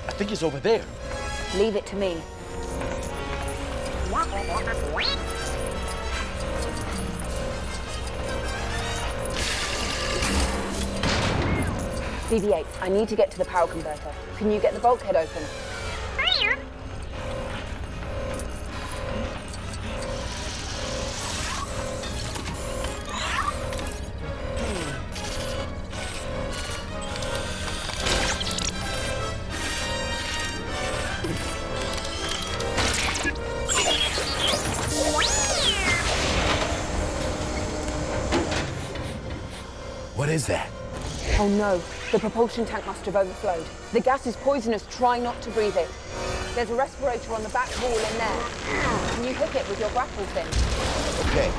I think he's over there. Leave it to me. BB-8, I need to get to the power converter. Can you get the bulkhead open? What is that? Oh no, the propulsion tank must have overflowed. The gas is poisonous, try not to breathe it. There's a respirator on the back wall in there. Can you hook it with your grapple fin? Okay.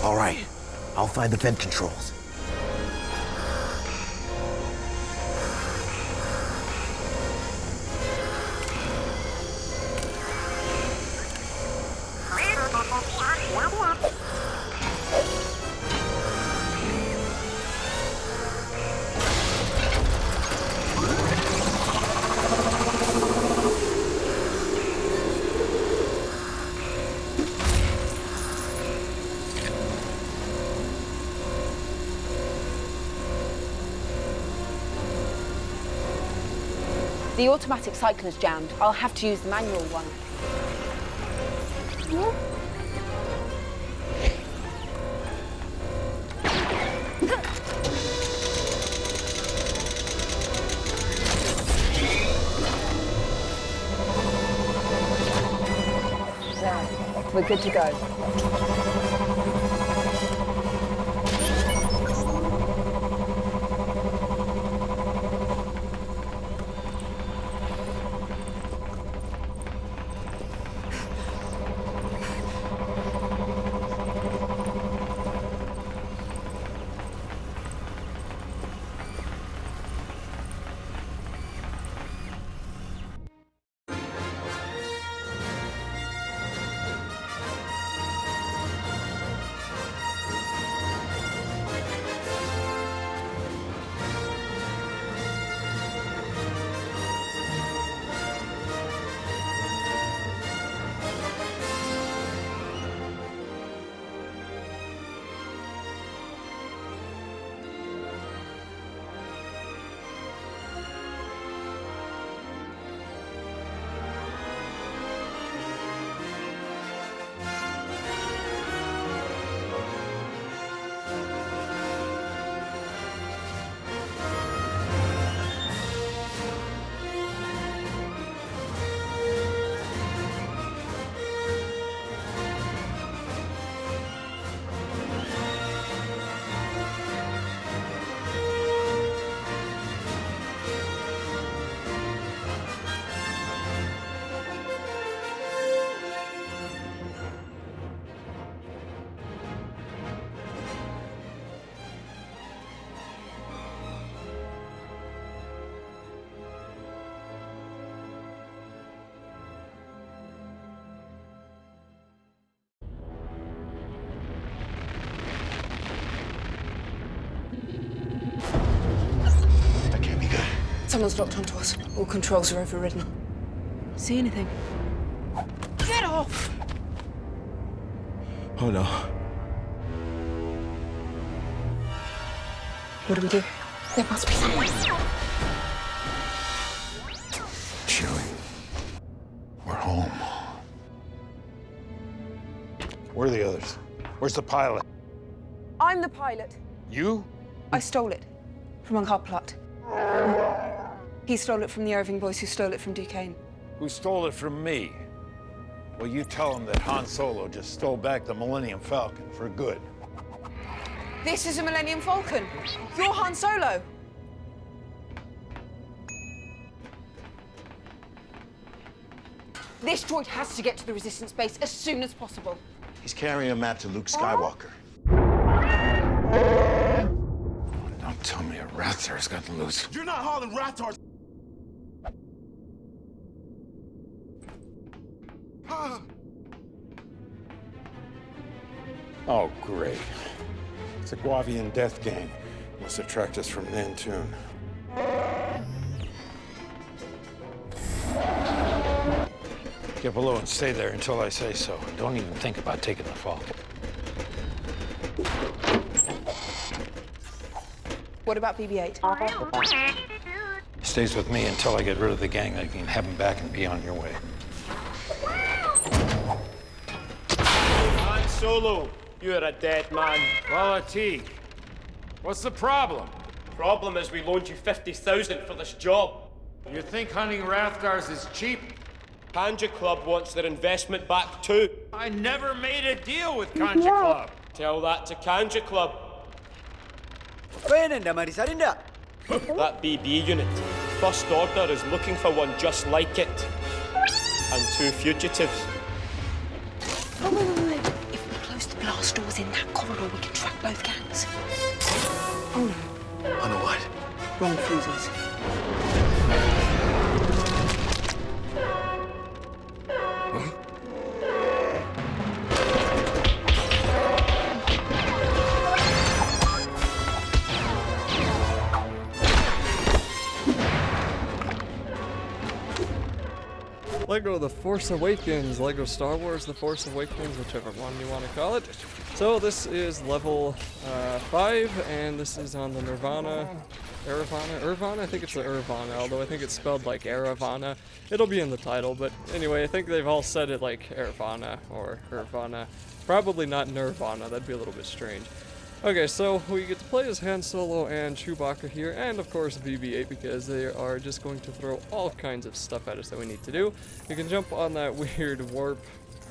All right, I'll find the vent controls. The automatic cycler's jammed. I'll have to use the manual one. There, we're good to go. Someone's locked onto us. All controls are overridden. See anything? Get off! Oh no. What do we do? There must be someone. Chilling. We're home. Where are the others? Where's the pilot? I'm the pilot. You? I stole it from Uncarplot. He stole it from the Irving boys who stole it from Duquesne. Who stole it from me? Well, you tell him that Han Solo just stole back the Millennium Falcon for good. This is a Millennium Falcon. You're Han Solo. This droid has to get to the Resistance base as soon as possible. He's carrying a map to Luke Skywalker. Don't tell me a Rathor's gotten loose. You're not hauling Rathors. Oh, great. It's a Guavian death gang. Must have tracked us from Nantoon. Get below and stay there until I say so. Don't even think about taking the Falcon. What about BB-8? Stays with me until I get rid of the gang. I can have him back and be on your way. Han Solo, you're a dead man. Quality. What's the problem? Problem is we loaned you 50,000 for this job. You think hunting Rathdars is cheap? Kanja Club wants their investment back too. I never made a deal with Kanja Club. Tell that to Kanja Club. That BB unit, First Order is looking for one just like it. And 2 fugitives. Wait. If we close the blast doors in that corridor, we can track both gangs. Oh no. On the what? Wrong fuses. Lego The Force Awakens, Lego Star Wars The Force Awakens, whichever one you want to call it. So this is level 5, and this is on the Eravana? I think it's the Eravana, although I think it's spelled like Eravana. It'll be in the title, but anyway, I think they've all said it like Eravana or Eravana. Probably not Nirvana, that'd be a little bit strange. Okay, so we get to play as Han Solo and Chewbacca here, and of course BB-8, because they are just going to throw all kinds of stuff at us that we need to do. You can jump on that weird warp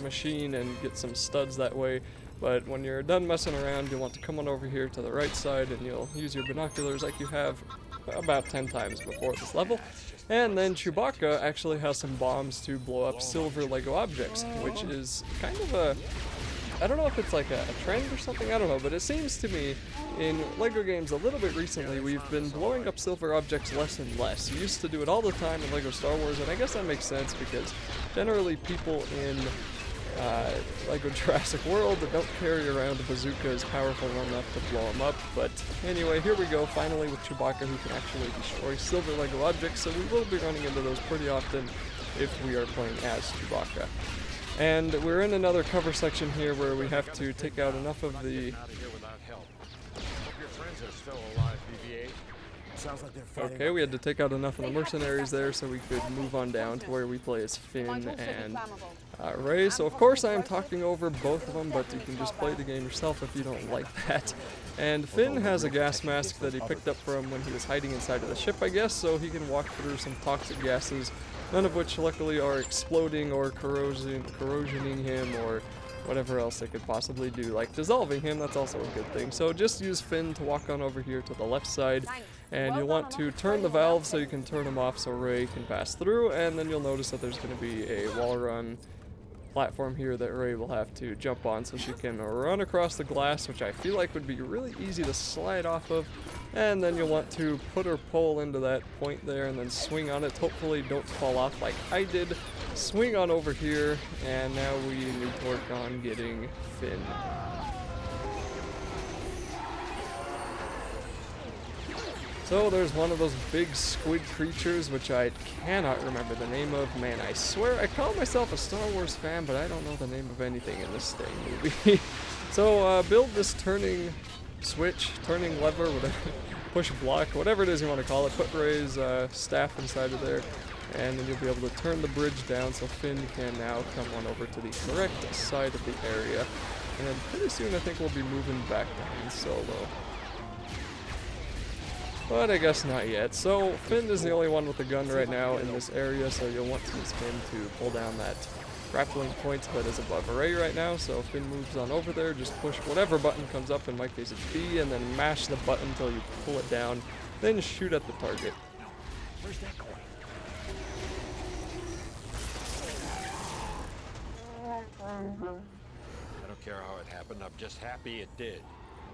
machine and get some studs that way, but when you're done messing around, you'll want to come on over here to the right side, and you'll use your binoculars like you have about 10 times before this level. And then Chewbacca actually has some bombs to blow up silver Lego objects, which is kind of a... I don't know if it's like a trend or something, I don't know, but it seems to me in LEGO games a little bit recently we've been blowing up silver objects less and less. We used to do it all the time in LEGO Star Wars, and I guess that makes sense because generally people in LEGO Jurassic World that don't carry around a bazooka is powerful enough to blow them up. But anyway, here we go, finally with Chewbacca, who can actually destroy silver LEGO objects, so we will be running into those pretty often if we are playing as Chewbacca. And we're in another cover section here where we have to take out enough of the... Okay, we had to take out enough of the mercenaries there so we could move on down to where we play as Finn and Rey. So of course I am talking over both of them, but you can just play the game yourself if you don't like that. And Finn has a gas mask that he picked up from when he was hiding inside of the ship, I guess, so he can walk through some toxic gases, none of which luckily are exploding or corrosioning him or whatever else they could possibly do, like dissolving him. That's also a good thing. So just use Finn to walk on over here to the left side, and you'll want to turn the valve so you can turn them off so Rey can pass through, and then you'll notice that there's going to be a wall run platform here that Rey will have to jump on so she can run across the glass, which I feel like would be really easy to slide off of. And then you'll want to put her pole into that point there and then swing on it. Hopefully don't fall off like I did. Swing on over here, and now we need to work on getting Finn. So there's one of those big squid creatures, which I cannot remember the name of. Man, I swear I call myself a Star Wars fan, but I don't know the name of anything in this dang movie. So build this turning switch, turning lever, whatever, push block, whatever it is you want to call it. Put Rey's staff inside of there, and then you'll be able to turn the bridge down so Finn can now come on over to the correct side of the area. And then pretty soon I think we'll be moving back to Han Solo. But I guess not yet. So Finn is the only one with a gun right now in this area, so you'll want to use Finn to pull down that grappling point that is above Rey right now. So Finn moves on over there, just push whatever button comes up, in my case it's B, and then mash the button until you pull it down, then shoot at the target. Where's that going? I don't care how it happened, I'm just happy it did.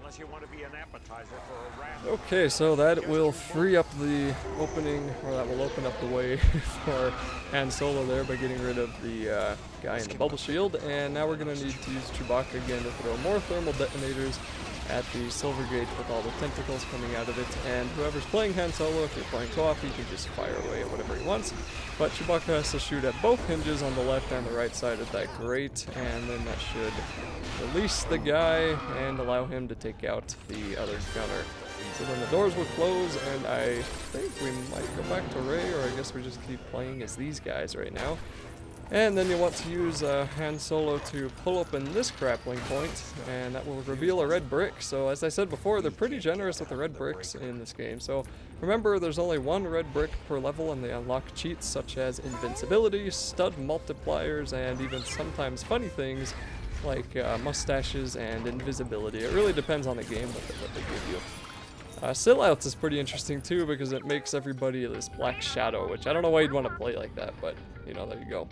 Unless you want to be an appetizer for a rat. Okay, so that will free up the opening, or that will open up the way for Han Solo there by getting rid of the guy in the bubble shield. And now we're going to need to use Chewbacca again to throw more thermal detonators at the silver gate with all the tentacles coming out of it, and whoever's playing Han Solo, if you're playing co-op, he can just fire away at whatever he wants. But Chewbacca has to shoot at both hinges on the left and the right side of that grate, and then that should release the guy and allow him to take out the other gunner. So then the doors will close, and I think we might go back to Rey, or I guess we just keep playing as these guys right now. And then you want to use Han Solo to pull open this grappling point, and that will reveal a red brick. So as I said before, they're pretty generous with the red bricks in this game. So remember, there's only one red brick per level, and they unlock cheats such as invincibility, stud multipliers, and even sometimes funny things like mustaches and invisibility. It really depends on the game what they give you. Silhouettes is pretty interesting too, because it makes everybody this black shadow, which I don't know why you'd want to play like that, but you know, there you go.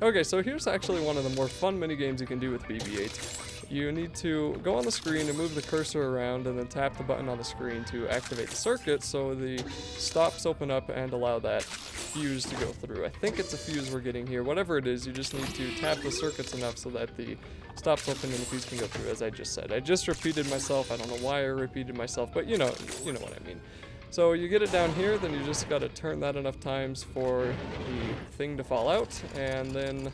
Okay, so here's actually one of the more fun mini-games you can do with BB-8. You need to go on the screen and move the cursor around and then tap the button on the screen to activate the circuit so the stops open up and allow that fuse to go through. I think it's a fuse we're getting here. Whatever it is, you just need to tap the circuits enough so that the stops open and the fuse can go through, as I just said. I just repeated myself. I don't know why I repeated myself, but you know what I mean. So you get it down here, then you just gotta turn that enough times for the thing to fall out, and then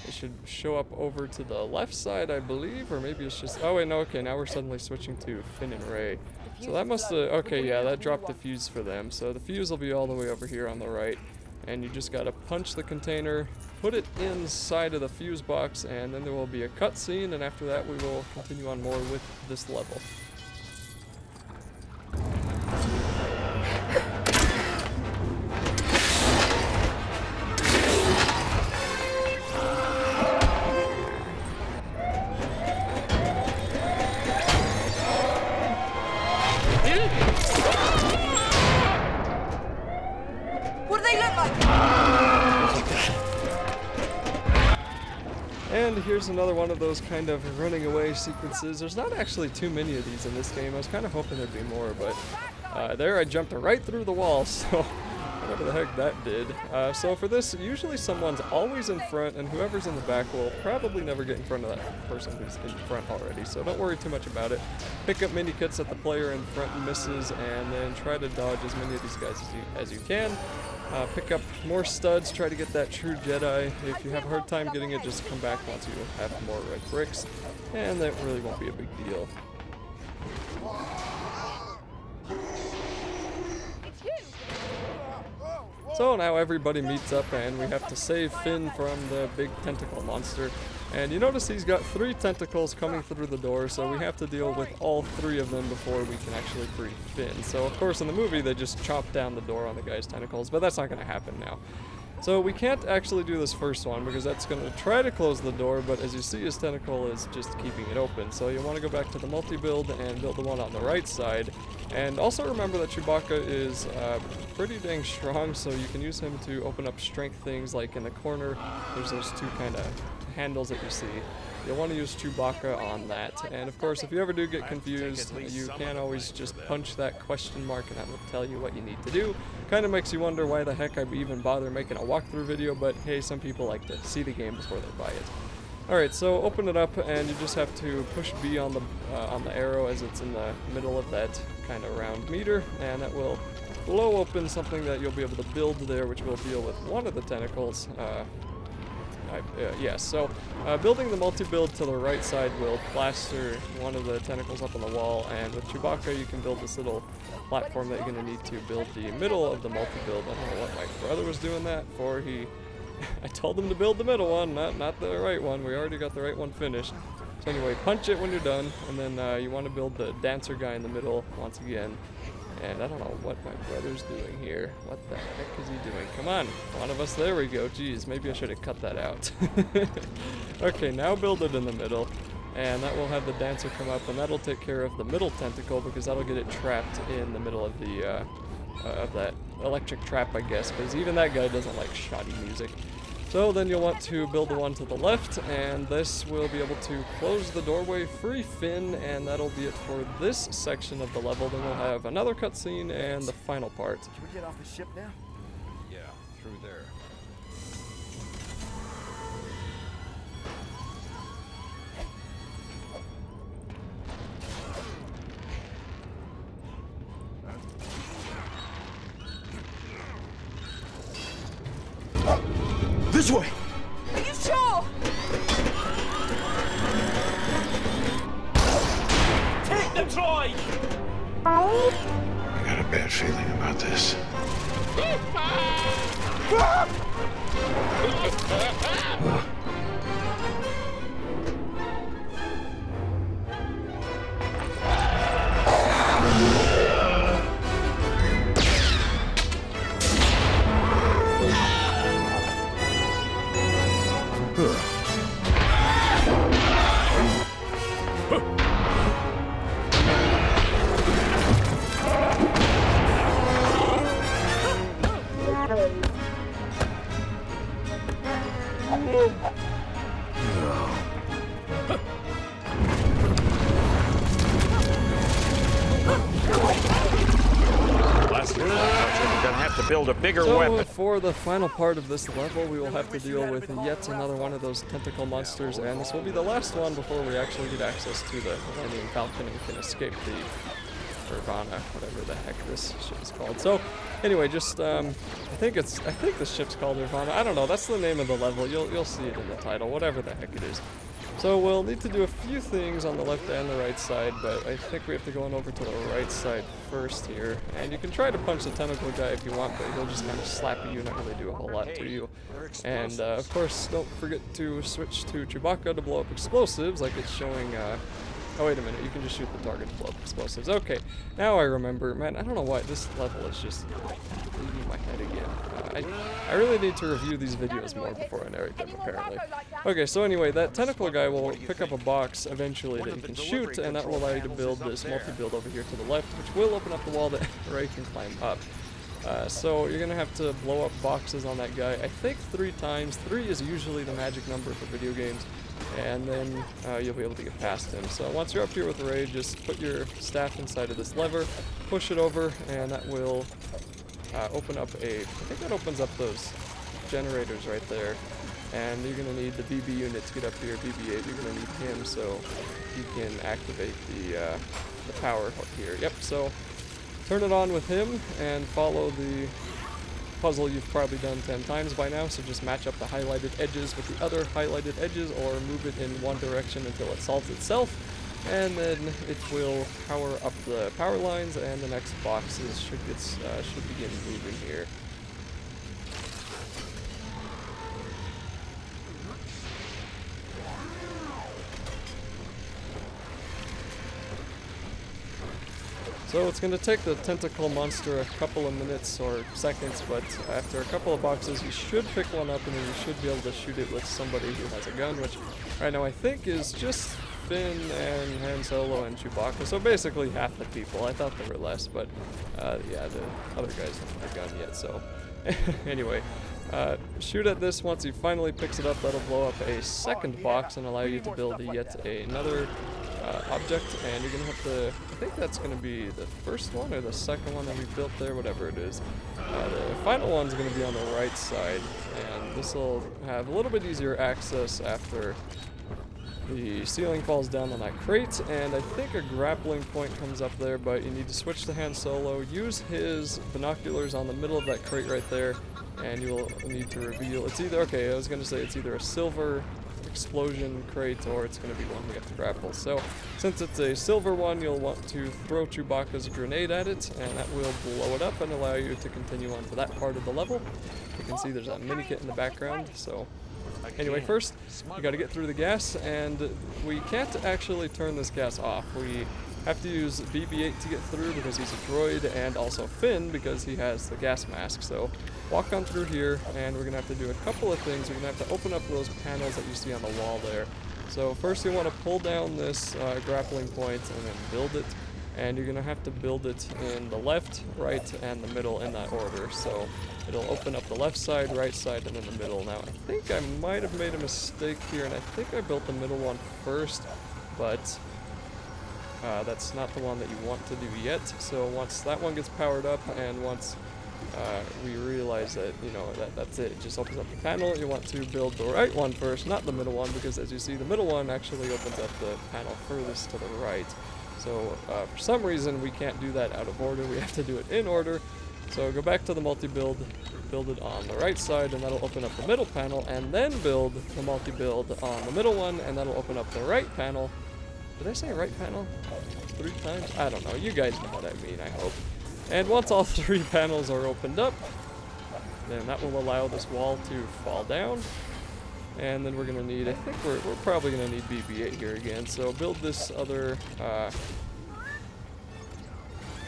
it should show up over to the left side, I believe, or maybe it's just, oh wait, no, okay, now we're suddenly switching to Finn and Rey. So that must have, okay, yeah, that dropped the fuse for them. So the fuse will be all the way over here on the right, and you just gotta punch the container, put it inside of the fuse box, and then there will be a cutscene, and after that we will continue on more with this level. What do they look like? And here's another one of those kind of running away sequences. There's not actually too many of these in this game. I was kind of hoping there'd be more, but there I jumped right through the wall, so whatever the heck that did. So for this, usually someone's always in front, and whoever's in the back will probably never get in front of that person who's in front already, so don't worry too much about it. Pick up mini kits that the player in front misses, and then try to dodge as many of these guys as you can. Pick up more studs, try to get that true Jedi. If you have a hard time getting it, just come back once you have more red bricks, and that really won't be a big deal. So now everybody meets up and we have to save Finn from the big tentacle monster. And you notice he's got 3 tentacles coming through the door, so we have to deal with all 3 of them before we can actually free Finn. So of course in the movie they just chop down the door on the guy's tentacles, but that's not going to happen now. So we can't actually do this first one because that's going to try to close the door, but as you see his tentacle is just keeping it open. So you want to go back to the multi-build and build the one on the right side. And also remember that Chewbacca is pretty dang strong, so you can use him to open up strength things like in the corner. There's those 2 kind of handles that you see. You'll want to use Chewbacca on that. And of course, if you ever do get confused, you can always just punch that question mark and that will tell you what you need to do. Kind of makes you wonder why the heck I even bother making a walkthrough video, but hey, some people like to see the game before they buy it. Alright, so open it up and you just have to push B on the arrow as it's in the middle of that kind of round meter, and that will blow open something that you'll be able to build there, which will deal with one of the tentacles. Yes, so building the multi-build to the right side will plaster one of the tentacles up on the wall, and with Chewbacca you can build this little platform that you're going to need to build the middle of the multi-build. I don't know what my brother was doing that for. I told him to build the middle one, not the right one. We already got the right one finished. So anyway, punch it when you're done, and then you want to build the dancer guy in the middle once again. And I don't know what my brother's doing here. What the heck is he doing? Come on, one of us. There we go. Jeez, maybe I should have cut that out. Okay, now build it in the middle. And that will have the dancer come up, and that'll take care of the middle tentacle because that'll get it trapped in the middle of the of that electric trap, I guess, because even that guy doesn't like shoddy music. So then you'll want to build the one to the left, and this will be able to close the doorway, free Finn, and that'll be it for this section of the level. Then we'll have another cutscene and the final part. Can we get off the ship now? Yeah, through there. This way. Are you sure? Take the droid! I got a bad feeling about this. Last we're gonna have to build a bigger So weapon. for the final part of this level, we will have to deal with yet another one of those tentacle monsters, and this will be the last one before we actually get access to the Millennium Falcon and can escape the Eravana, whatever the heck this ship is called. So anyway, just I think the ship's called Eravana. I don't know. That's the name of the level. You'll see it in the title, whatever the heck it is. So we'll need to do a few things on the left and the right side, but I think we have to go on over to the right side first here. And you can try to punch the tentacle guy if you want, but he'll just kind of slap you, not really do a whole lot to you. And of course, don't forget to switch to Chewbacca to blow up explosives, like it's showing. Oh, wait a minute, you can just shoot the target to blow up explosives. Okay, now I remember. Man, I don't know why this level is just leaving my head again. I really need to review these videos more before I narrate them, apparently. Okay, so anyway, that tentacle guy will pick up a box eventually that you can shoot, and that will allow you to build this multi-build over here to the left, which will open up the wall that Ray can climb up. So you're going to have to blow up boxes on that guy, I think 3 times. 3 is usually the magic number for video games. And then you'll be able to get past him. So once you're up here with Ray, just put your staff inside of this lever, push it over, and that will open up I think that opens up those generators right there. And you're going to need the BB unit to get up here, BB-8, you're going to need him so you can activate the power here. Yep, so turn it on with him and follow the puzzle you've probably done 10 times by now, so just match up the highlighted edges with the other highlighted edges or move it in one direction until it solves itself, and then it will power up the power lines and the next boxes should begin moving here. So it's going to take the tentacle monster a couple of minutes or seconds, but after a couple of boxes you should pick one up and then you should be able to shoot it with somebody who has a gun, which right now I think is just Finn and Han Solo and Chewbacca, so basically half the people. I thought there were less, but yeah, the other guys don't have a gun yet, so anyway. Shoot at this. Once he finally picks it up, that'll blow up a second box and allow you to build yet another object, and you're gonna have to, I think that's gonna be the first one or the second one that we built there, whatever it is. The final one's gonna be on the right side, and this will have a little bit easier access after the ceiling falls down on that crate, and I think a grappling point comes up there, but you need to switch to Han Solo, use his binoculars on the middle of that crate right there, and you'll need to reveal, it's either, okay, I was gonna say it's either a silver explosion crate or it's going to be one we have to grapple. So since it's a silver one, you'll want to throw Chewbacca's grenade at it, and that will blow it up and allow you to continue on to that part of the level. You can see there's a mini kit in the background. So anyway, first you got to get through the gas, and we can't actually turn this gas off. We have to use BB-8 to get through because he's a droid, and also Finn because he has the gas mask. So walk on through here, and we're gonna have to do a couple of things. We're gonna have to open up those panels that you see on the wall there. So first you want to pull down this grappling point and then build it, and you're gonna have to build it in the left, right, and the middle in that order. So it'll open up the left side, right side, and then the middle. Now I think I might have made a mistake here, and I think I built the middle one first, but that's not the one that you want to do yet. So once that one gets powered up, and once we realize that, you know, that's it, it just opens up the panel, you want to build the right one first, not the middle one, because as you see, the middle one actually opens up the panel furthest to the right. So for some reason we can't do that out of order, we have to do it in order. So go back to the multi-build, build it on the right side, and that'll open up the middle panel, and then build the multi-build on the middle one, and that'll open up the right panel. Did I say right panel 3 times? I don't know. You guys know what I mean, I hope. And once all 3 panels are opened up, then that will allow this wall to fall down. And then we're going to need, I think we're probably going to need BB-8 here again. So build this other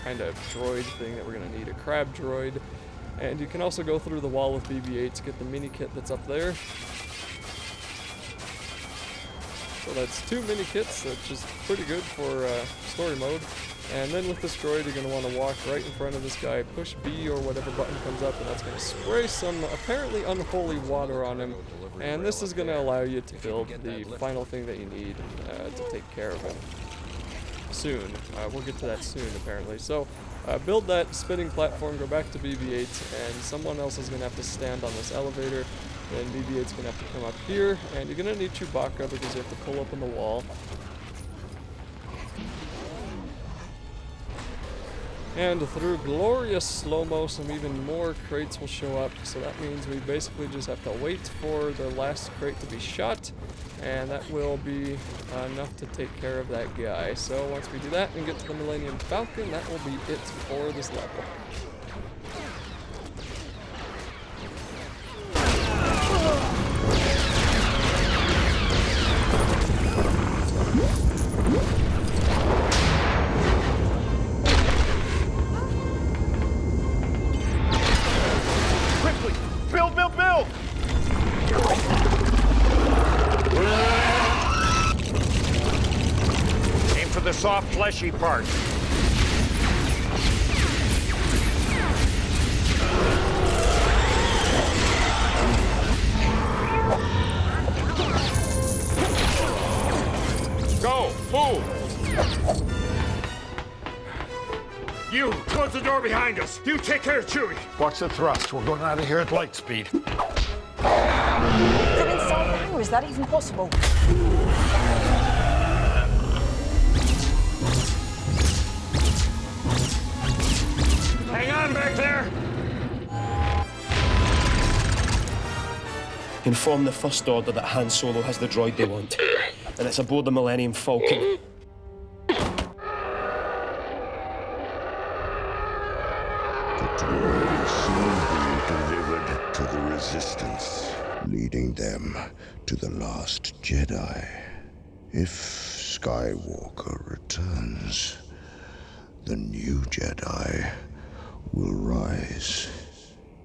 kind of droid thing that we're going to need, a crab droid. And you can also go through the wall with BB-8 to get the mini kit that's up there. So that's 2 mini kits, which is pretty good for story mode. And then with this droid, you're going to want to walk right in front of this guy, push B or whatever button comes up, and that's going to spray some apparently unholy water on him. And this is going to allow you to build the final thing that you need to take care of him soon. We'll get to that soon, apparently. So build that spinning platform, go back to BB-8, and someone else is going to have to stand on this elevator. Then BB-8's going to have to come up here, and you're going to need Chewbacca because you have to pull up on the wall. And through glorious slow-mo, some even more crates will show up. So that means we basically just have to wait for the last crate to be shot. And that will be enough to take care of that guy. So once we do that and get to the Millennium Falcon, that will be it for this level. Build! Aim for the soft, fleshy part. Go! Move! You, close the door behind us. You take care of Chewie. Watch the thrust. We're going out of here at light speed. From inside the hangar, is that even possible? Hang on back there! Inform the First Order that Han Solo has the droid they want, and it's aboard the Millennium Falcon. Delivered to the Resistance, leading them to the last Jedi. If Skywalker returns, the new Jedi will rise.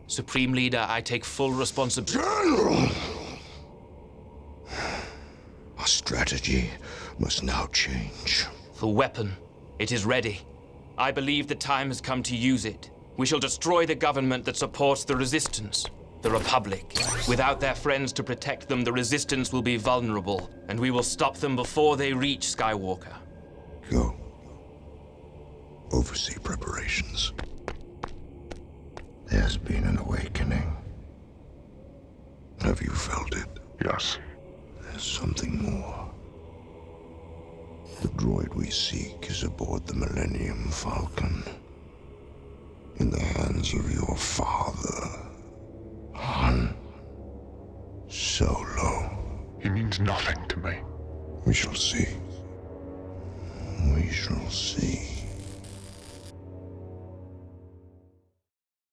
Supreme Leader, I take full responsibility. General! Our strategy must now change. The weapon, it is ready. I believe the time has come to use it. We shall destroy the government that supports the Resistance, the Republic. Without their friends to protect them, the Resistance will be vulnerable, and we will stop them before they reach Skywalker. Go. Oversee preparations. There's been an awakening. Have you felt it? Yes. There's something more. The droid we seek is aboard the Millennium Falcon. In the hands of your father, Han Solo. He means nothing to me. We shall see. We shall see.